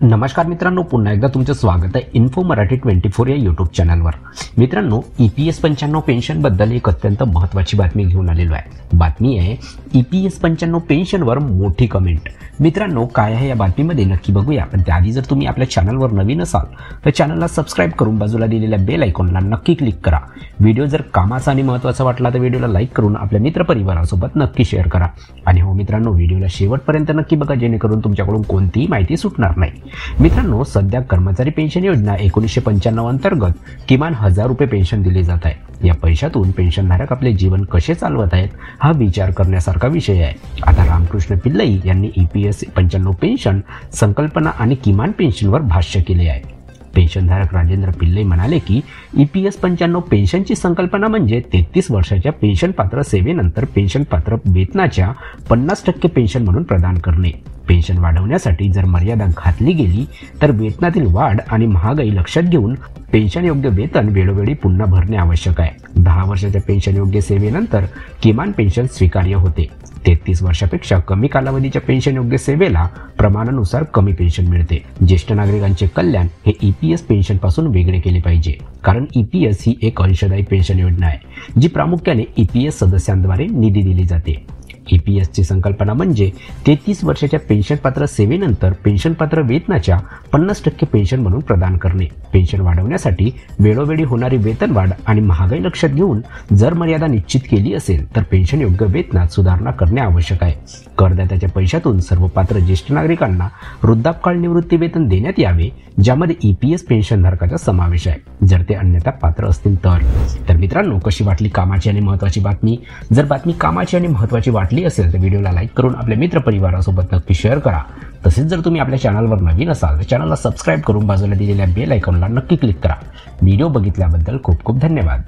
नमस्कार मित्रांनो, पुन्हा एकदा तुमचं स्वागत आहे इन्फो मराठी 24 या यूट्यूब चॅनलवर। मित्रांनो, EPS 95 पेन्शनबद्दल एक अत्यंत महत्त्वाची बातमी घेऊन आलेलो आहे। बातमी आहे EPS 95 पेन्शनवर मोठी कमेंट। मित्रांनो, काय आहे या बातमीमध्ये नक्की बघूया, पण त्याआधी जर तुम्ही आपल्या चॅनलवर नवीन असाल तर चॅनलला सबस्क्राईब करून बाजूला दिलेल्या बेल आयकॉनला नक्की क्लिक करा। व्हिडिओ जर कामाचा आणि महत्त्वाचा वाटला तर व्हिडिओला लाईक करून आपल्या मित्रपरिवारासोबत नक्की शेअर करा। आणि हो मित्रांनो, व्हिडिओला शेवटपर्यंत नक्की बघा, जेणेकरून तुमच्याकडून कोणतीही माहिती सुटणार नाही। मित्रांनो, सध्या कर्मचारी पेन्शन योजना 1995 अंतर्गत किमान 1000 रुपये पेन्शन दिले जात आहे। या पैशातून पेन्शनधारक आपले जीवन कसे चालवत आहेत हा विचार करण्यासारखा विषय आहे। आता रामकृष्ण पिल्लई यांनी EPS 95 पेन्शन संकल्पना आणि किमान पेन्शनवर भाष्य केले आहे। पेन्शनधारक राजेंद्र पिल्लई म्हणाले की EPS 95 पेन्शनची संकल्पना म्हणजे 33 वर्षाच्या पेन्शन पात्र सेवेनंतर पेन्शन पात्र वेतनाच्या 50% पेन्शन म्हणून प्रदान करणे। पेन्शन वाढवण्यासाठी जर मर्यादा घातली गेली तर वेतनातील वाढ आणि महागाई लक्षात घेऊन पेन्शन योग्य वेतन वेळोवेळी पुन्हा भरणे आवश्यक आहे। 10 वर्षाच्या पेन्शन योग्य सेवेनंतर किमान पेन्शन स्वीकार्य होते। 33 वर्षापेक्षा कमी कालावधीच्या पेन्शन योग्य सेवेला प्रमाणानुसार कमी पेन्शन मिळते। ज्येष्ठ नागरिकांचे कल्याण हे EPS पेन्शन पासून वेगळे केले पाहिजे, कारण EPS ही एक अंशदायी पेन्शन योजना आहे जी प्रामुख्याने EPS सदस्यांद्वारे निधी दिली जाते। EPS ची संकल्पना म्हणजे 33 वर्षाच्या पेन्शन पात्र सेवेनंतर पेन्शन पात्र वेतनाच्या 50% पेन्शन म्हणून प्रदान करणे। पेन्शन वाढवण्यासाठी वेळोवेळी होणारी वेतन वाढ आणि महागाई लक्षात घेऊन जर मर्यादा निश्चित केली असेल तर पेन्शन योग्य वेतनात सुधारणा करणे आवश्यक आहे। करदात्याच्या पैशातून सर्व पात्र ज्येष्ठ नागरिकांना वृद्धापकाळ निवृत्ती वेतन देण्यात यावे, ज्यामध्ये EPS पेन्शनधारकाचा समावेश आहे, जर ते अन्यथा पात्र असतील तर मित्रांनो, कशी वाटली कामाची आणि महत्त्वाची बातमी? जर बातमी कामाची आणि महत्त्वाची वाटली असेल तर व्हिडिओला लाईक करून आपल्या मित्रपरिवारासोबत नक्की शेअर करा। तसेच जर तुम्ही आपल्या चॅनलवर नवीन असाल तर चॅनलला सबस्क्राईब करून बाजूला दिलेल्या बेल आयकॉनला नक्की क्लिक करा। व्हिडिओ बघितल्याबद्दल खूप खूप धन्यवाद।